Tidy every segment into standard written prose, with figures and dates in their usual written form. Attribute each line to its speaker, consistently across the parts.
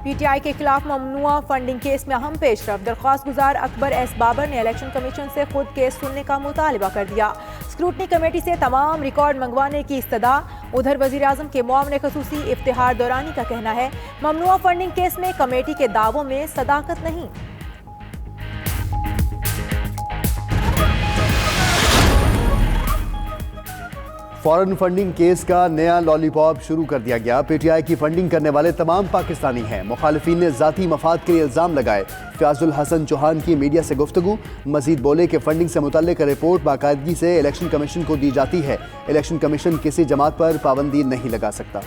Speaker 1: PTI के खिलाफ ममनुआ funding case में अहम पेशरफ। दरख्वास्त गुजार अकबर एस बाबर ने इलेक्शन कमीशन से खुद केस सुनने का मुतालबा कर दिया। स्क्रूटनी कमेटी से तमाम रिकॉर्ड मंगवाने की इस्तदा। उधर वजीर आजम के मुआविन खसूसी इफ्तिहार दौरानी का कहना है ममनुआ फंडिंग केस में कमेटी के दावों में सदाकत नहीं।
Speaker 2: फॉरेन फंडिंग केस का नया लॉलीपॉप शुरू कर दिया गया। PTI की फंडिंग करने वाले तमाम पाकिस्तानी हैं। मुखालिफिन ने जाती मफाद के लिए इल्जाम लगाए। फयाजुल हसन चौहान की मीडिया से गुफ्तगू। मजीद बोले कि फंडिंग से मुतल्लिक रिपोर्ट बाकायदगी से इलेक्शन कमीशन को दी जाती है। इलेक्शन कमीशन किसी जमात पर पाबंदी नहीं लगा सकता।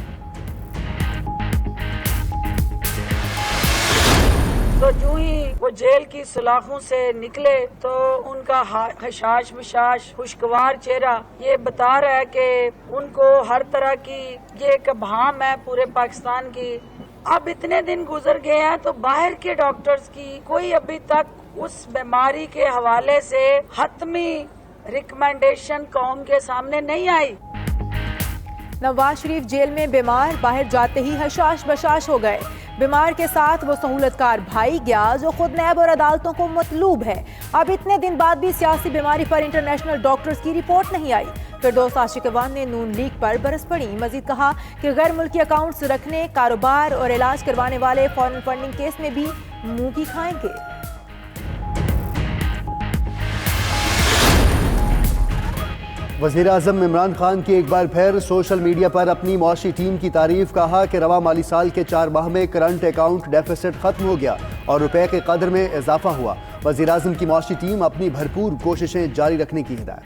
Speaker 3: तो जो ही वो जेल की सलाखों से निकले तो उनका हशाश बशाश खुशगवार चेहरा ये बता रहा है कि उनको हर तरह की ये एक भाम है पूरे पाकिस्तान की। अब इतने दिन गुजर गए हैं तो बाहर के डॉक्टर्स की कोई अभी तक उस बीमारी के हवाले से हतमी रिकमेंडेशन कौम के सामने नहीं आई।
Speaker 1: नवाज शरीफ जेल में बीमार, बाहर जाते ही हशाश बशाश हो गए। बीमार के साथ वो सहूलतकार भाई गया जो खुद नैब और अदालतों को मतलूब है। अब इतने दिन बाद भी सियासी बीमारी पर इंटरनेशनल डॉक्टर्स की रिपोर्ट नहीं आई। फिरदौस आशिकवान ने नून लीग पर बरस पड़ी। मजीद कहा कि गैर मुल्की अकाउंट्स रखने, कारोबार और इलाज करवाने वाले फॉरेन फंडिंग केस में भी मुंह की खाएंगे।
Speaker 2: वज़ीर आज़म इमरान खान की एक बार फिर सोशल मीडिया पर अपनी मुआशी टीम की तारीफ। कहा कि रवा माली साल के 4 माह में करंट अकाउंट डेफिसिट खत्म हो गया और रुपए के कदर में इजाफा हुआ। वज़ीर आज़म की मुआशी टीम अपनी भरपूर कोशिशें जारी रखने की हिदायत।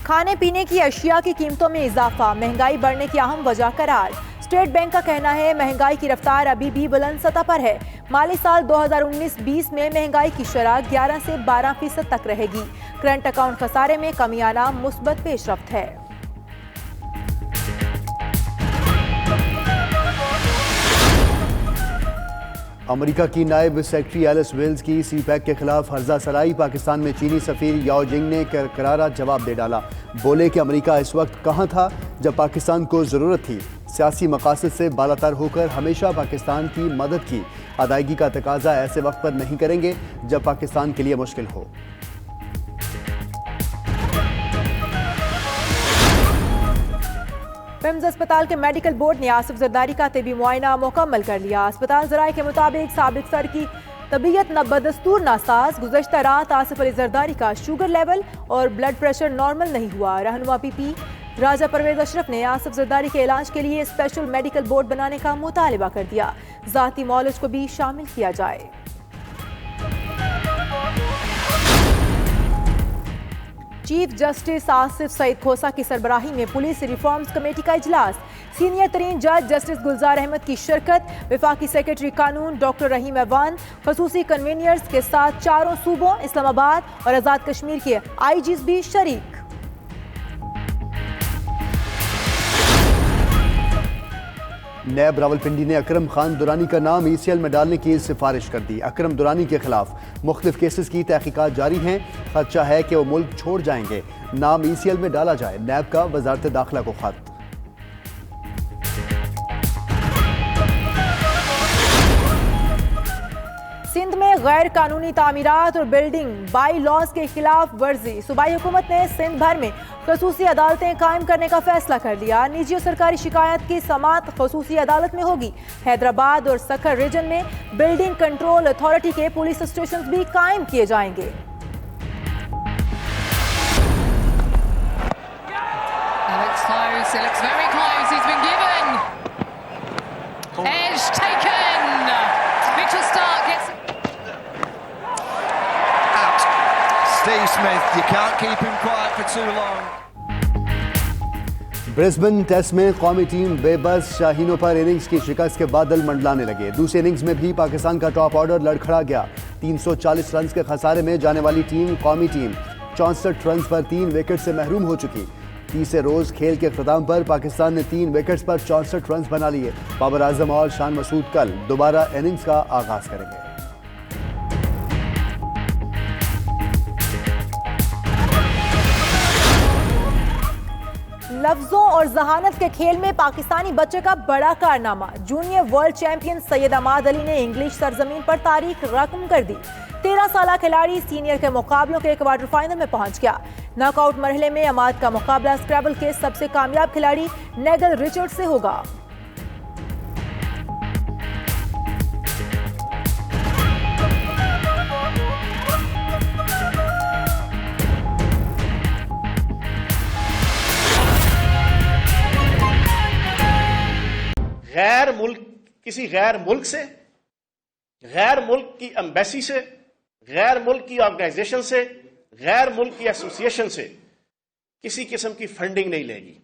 Speaker 1: खाने पीने की अशिया की कीमतों में इजाफा महंगाई बढ़ने की अहम वजह करार। स्टेट बैंक का कहना है महंगाई की रफ्तार अभी भी बुलंद सतह पर है। माली साल 2019-20 में महंगाई की शरह 11 से 12% तक रहेगी। करंट अकाउंट खसारे में कमी आना मुस्बत पेशरफ्त है।
Speaker 2: अमेरिका की नायब सेक्रेटरी एलिस वेल्स की CPEC के खिलाफ हर्जा सराई। पाकिस्तान में चीनी सफीर याओ जिंग ने करारा जवाब दे डाला। बोले कि अमेरिका इस वक्त कहाँ था जब पाकिस्तान को ज़रूरत थी। सियासी मकासद से बालातर होकर हमेशा पाकिस्तान की मदद की। अदायगी का तकाजा ऐसे वक्त पर नहीं करेंगे जब पाकिस्तान के लिए मुश्किल हो।
Speaker 1: पिम्स अस्पताल के मेडिकल बोर्ड ने आसिफ जरदारी का तिबी मुआयना मुकम्मल कर लिया। अस्पताल ज़राए के मुताबिक साबिक सर की तबीयत न बदस्तूर नासाज। गुज़श्ता रात आसिफ अली जरदारी का शुगर लेवल और ब्लड प्रेशर नॉर्मल नहीं हुआ। रहनुमा PP राजा परवेज अशरफ ने आसिफ जरदारी के इलाज के लिए स्पेशल मेडिकल बोर्ड बनाने का मुतालिबा कर दिया। ज़ाती मौलज को भी शामिल किया जाए। चीफ जस्टिस आसिफ सईद खोसा की सरबराही में पुलिस रिफॉर्म्स कमेटी का इजलास। सीनियर तरीन जज जस्टिस गुलजार अहमद की शिरकत। वफाकी सेक्रेटरी कानून डॉक्टर रहीम ऐवान, खसूसी कन्वीनियर्स के साथ 4 सूबों इस्लामाबाद और आज़ाद कश्मीर के IGs भी शरीक।
Speaker 2: नैब रावलपिंडी ने अकरम खान दुरानी का नाम ECL में डालने की सिफारिश कर दी। अकरम दुरानी के खिलाफ मुख्तलिफ केसेस की तहकीकात जारी हैं। खदशा है कि वो मुल्क छोड़ जाएंगे। नाम ECL में डाला जाए। नैब का वजारत दाखिला को खत।
Speaker 1: सिंध में गैर कानूनी तामीरात और बिल्डिंग बाई लॉज के खिलाफ वर्जी। सूबाई हुकूमत ने सिंध भर में खसूसी अदालतें कायम करने का फैसला कर लिया। निजी और सरकारी शिकायत की समाअत खसूसी अदालत में होगी। हैदराबाद और सखर रीजन में बिल्डिंग कंट्रोल अथॉरिटी के पुलिस स्टेशन भी कायम किए जाएंगे।
Speaker 4: Steve Smith, you can't keep him quiet for too long.
Speaker 2: Brisbane test में कौमी टीम बेबस शाहीनों पर इनिंग्स की शिकस्त के बादल मंडलाने लगे। दूसरे इनिंग्स में भी पाकिस्तान का टॉप ऑर्डर लड़खड़ा गया। 340 रन के खसारे में जाने वाली कौमी टीम 64 रन पर 3 विकेट से महरूम हो चुकी। तीसरे रोज खेल के अख्ताम पर पाकिस्तान ने 3 विकेट्स पर 64 रन बना लिए। बाबर आजम और शान मसूद कल दोबारा इनिंग्स का आगाज करेंगे।
Speaker 1: लफ्जों और जहानत के खेल में पाकिस्तानी बच्चे का बड़ा कारनामा। Junior world champion Syed Amad Ali ने इंग्लिश सरजमीन पर तारीख रकम कर दी। 13 साल खिलाड़ी सीनियर के मुकाबलों के क्वार्टर फाइनल में पहुंच गया। नॉकआउट मरहले में अमाद का मुकाबला स्क्रैबल के सबसे कामयाब खिलाड़ी नेगल रिचर्ड से होगा।
Speaker 5: किसी गैर मुल्क से, गैर मुल्क की एम्बेसी से, गैर मुल्क की ऑर्गेनाइजेशन से, गैर मुल्क की एसोसिएशन से किसी किस्म की फंडिंग नहीं लेगी।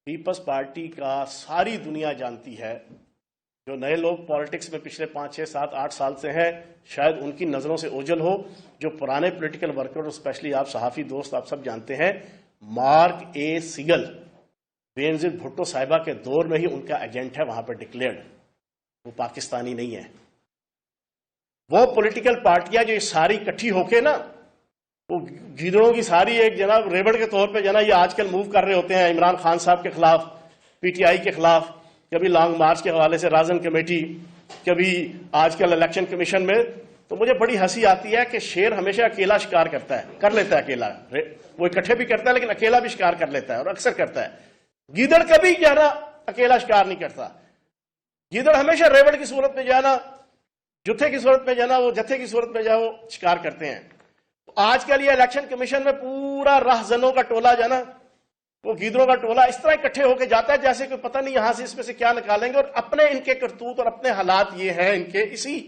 Speaker 5: पीपल्स पार्टी का सारी दुनिया जानती है। जो नए लोग पॉलिटिक्स में पिछले 5, 6, 7, 8 साल से हैं, शायद उनकी नजरों से ओझल हो। जो पुराने पॉलिटिकल वर्कर, स्पेशली आप सहाफी दोस्त, आप सब जानते हैं, मार्क ए सिगल बेनजीर भुट्टो साहिबा के दौर में ही उनका एजेंट है वहां पर डिक्लेयर्ड। वो पाकिस्तानी नहीं है। वो पॉलिटिकल पार्टियां जो सारी इकट्ठी होके ना, वो गीदड़ों की सारी एक जनाब रेबड़ के तौर पे जना ये आजकल मूव कर रहे होते हैं इमरान खान साहब के खिलाफ, पीटीआई के खिलाफ, कभी लॉन्ग मार्च के हवाले से राजन कमेटी, कभी आजकल इलेक्शन कमीशन में। तो मुझे बड़ी हंसी आती है कि शेर हमेशा अकेला शिकार करता है, कर लेता है अकेला। वो इकट्ठे भी करता है लेकिन अकेला भी शिकार कर लेता है, और अक्सर करता है। गीदड़ कभी जाना अकेला शिकार नहीं करता। गीदड़ हमेशा रेवड़ की सूरत में जाना, जुत्थे की सूरत में जाना, वो जत्थे की सूरत में जाओ शिकार करते हैं। तो आजकल ये इलेक्शन कमीशन में पूरा राहजनों का टोला जाना, वो गीदड़ों का टोला इस तरह इकट्ठे होकर जाता है जैसे कि पता नहीं यहां से इसमें से क्या निकालेंगे। और अपने इनके करतूत और अपने हालात ये हैं इनके, इसी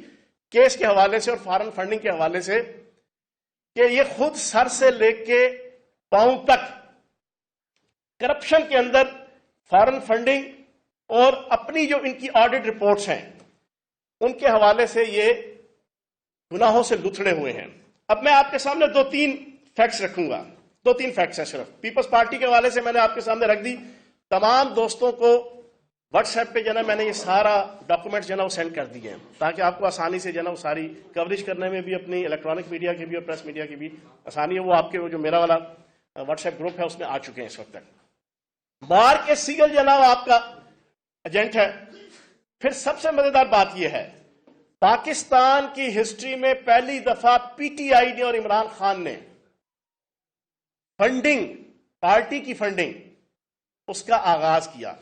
Speaker 5: केस के हवाले से और फॉरेन फंडिंग के हवाले से, कि ये खुद सर से लेके पांव तक करप्शन के अंदर, फॉरेन फंडिंग और अपनी जो इनकी ऑडिट रिपोर्ट्स हैं उनके हवाले से ये गुनाहों से लुथड़े हुए हैं। अब मैं आपके सामने 2-3 फैक्ट्स रखूंगा। 2-3 फैक्ट्स हैं सिर्फ। पीपल्स पार्टी के हवाले से मैंने आपके सामने रख दी। तमाम दोस्तों को व्हाट्सएप पे जना मैंने ये सारा डॉक्यूमेंट जना वो सेंड कर दिए हैं, ताकि आपको आसानी से जना वो सारी कवरेज करने में भी, अपनी इलेक्ट्रॉनिक मीडिया की भी और प्रेस मीडिया की भी आसानी है। वो आपके वो जो मेरा वाला व्हाट्सएप ग्रुप है उसमें आ चुके हैं इस वक्त तक। मार्क ए सिगल जनाब आपका एजेंट है। फिर सबसे मजेदार बात यह है, पाकिस्तान की हिस्ट्री में पहली दफा पीटीआई ने और इमरान खान ने फंडिंग, पार्टी की फंडिंग, उसका आगाज किया।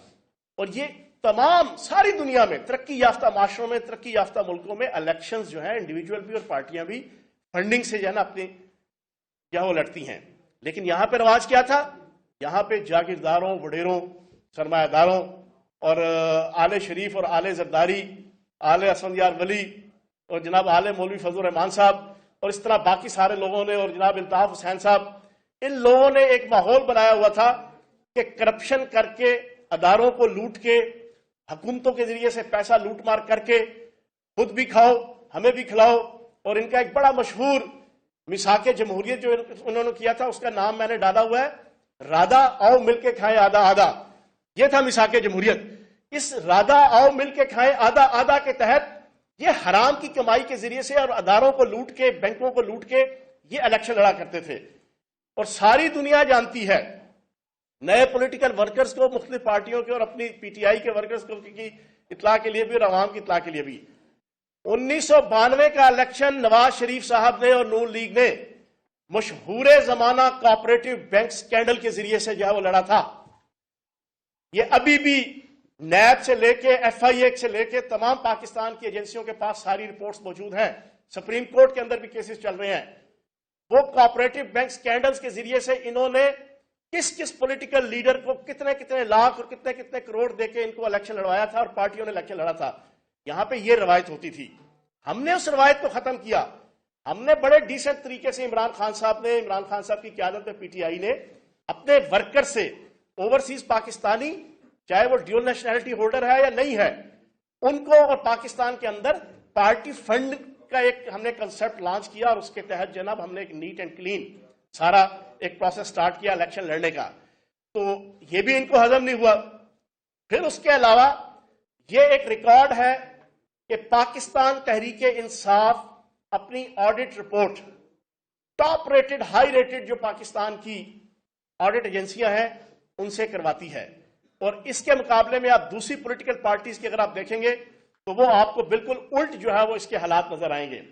Speaker 5: और ये तमाम सारी दुनिया में तरक्की याफ्ता माशरों में, तरक्की याफ्ता मुल्कों में इलेक्शंस जो है इंडिविजुअल भी और पार्टियां भी फंडिंग से जो है ना अपनी क्या वो लड़ती हैं। लेकिन यहां पर रवाज क्या था? यहां पे जागीरदारों, वडेरों, सरमायादारों और आले शरीफ और आले जरदारी, आले असफंद यार वली और जनाब आले मौलवी फजल रहमान साहब और इस तरह बाकी सारे लोगों ने, और जनाब इल्ताफ हुसैन साहब, इन लोगों ने एक माहौल बनाया हुआ था कि करप्शन करके, अदारों को लूट के, हुकूमतों के जरिए से पैसा लूट मार करके खुद भी खाओ, हमें भी खिलाओ। और इनका एक बड़ा मशहूर मिसाके जमहूरियत जो उन्होंने किया था, उसका नाम मैंने डाला हुआ है, राधा आओ मिलके खाएं आधा आधा। यह था मिसाके जमहूरियत। इस राधा आओ मिलके खाएं आधा आधा के तहत ये हराम की कमाई के जरिए से और अदारों को लूट के, बैंकों को लूट के ये इलेक्शन लड़ा करते थे। और सारी दुनिया जानती है, नए पॉलिटिकल वर्कर्स को, मुख्तलिफ पार्टियों के और अपनी पीटीआई के वर्कर्स को की इतला के लिए भी और अवाम की इतला के लिए भी, 1992 का इलेक्शन नवाज शरीफ साहब ने और नून लीग ने मशहूर जमाना कोऑपरेटिव बैंक स्कैंडल के जरिए से जो है वो लड़ा था। ये अभी भी नैब से लेके, एफआईए से लेके तमाम पाकिस्तान की एजेंसियों के पास सारी रिपोर्ट्स मौजूद हैं। सुप्रीम कोर्ट के अंदर भी केसेस चल रहे हैं। वो कोऑपरेटिव बैंक स्कैंडल्स के जरिए से इन्होंने किस किस पॉलिटिकल लीडर को कितने कितने लाख और कितने कितने करोड़ देके इनको इलेक्शन लड़वाया था और पार्टियों ने इलेक्शन लड़ा था। यहां पे ये रवायत होती थी। हमने उस रवायत को खत्म किया। हमने बड़े डिसेंट तरीके से इमरान खान साहब की क़यादत में पीटीआई ने अपने वर्कर से, ओवरसीज पाकिस्तानी, चाहे वो ड्यूल नेशनैलिटी होल्डर है या नहीं है, उनको और पाकिस्तान के अंदर पार्टी फंड का एक हमने कंसेप्ट लॉन्च किया। और उसके तहत जनाब हमने एक नीट एंड क्लीन सारा एक प्रोसेस स्टार्ट किया इलेक्शन लड़ने का। तो ये भी इनको हजम नहीं हुआ। फिर उसके अलावा ये एक रिकॉर्ड है कि पाकिस्तान तहरीक इंसाफ अपनी audit report, top rated, high rated जो पाकिस्तान की ऑडिट एजेंसियां हैं उनसे करवाती है। और इसके मुकाबले में आप दूसरी पॉलिटिकल पार्टीज की अगर आप देखेंगे तो वो आपको बिल्कुल उल्ट जो है वो इसके हालात नजर आएंगे।